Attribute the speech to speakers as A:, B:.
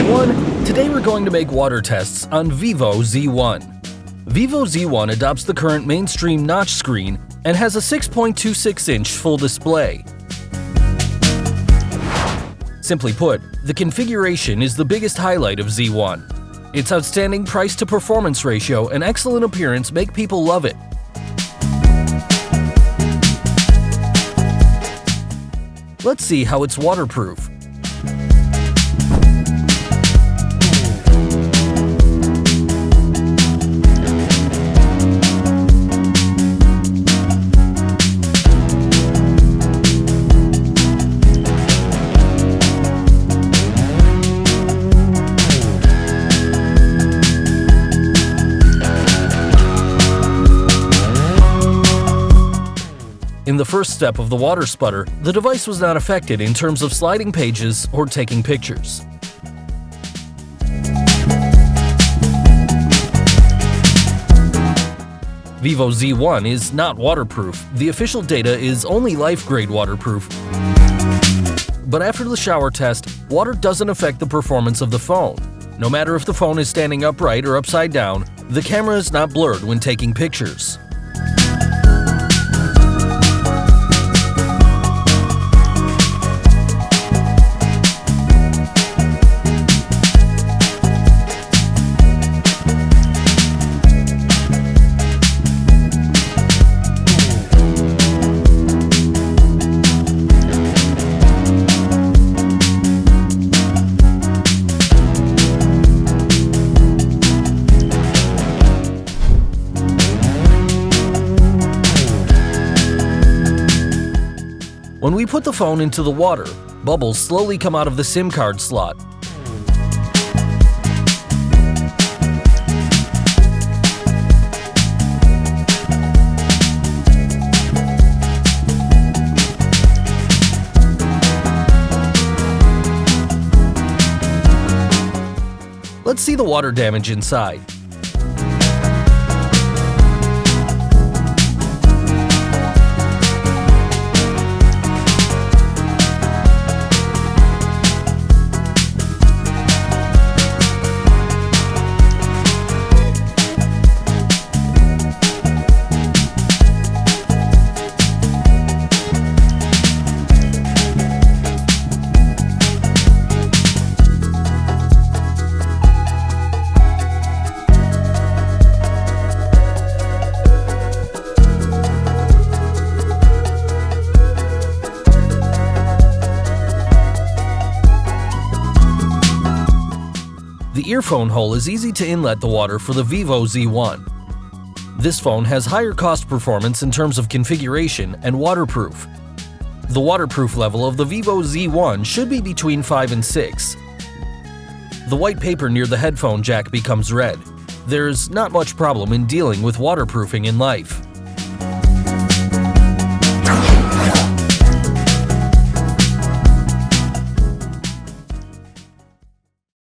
A: everyone! Today we're going to make water tests on VIVO Z1. VIVO Z1 adopts the current mainstream notch screen and has a 6.26-inch full display. Simply put, the configuration is the biggest highlight of Z1. Its outstanding price-to-performance ratio and excellent appearance make people love it. Let's see how it's waterproof. In the first step of the water sputter, the device was not affected in terms of sliding pages or taking pictures. VIVO Z1 is not waterproof. The official data is only life-grade waterproof. But after the shower test, water doesn't affect the performance of the phone. No matter if the phone is standing upright or upside down, the camera is not blurred when taking pictures. When we put the phone into the water, bubbles slowly come out of the SIM card slot. Let's see the water damage inside. The earphone hole is easy to inlet the water for the VIVO Z1. This phone has higher cost performance in terms of configuration and waterproof. The waterproof level of the VIVO Z1 should be between 5 and 6. The white paper near the headphone jack becomes red. There's not much problem in dealing with waterproofing in life.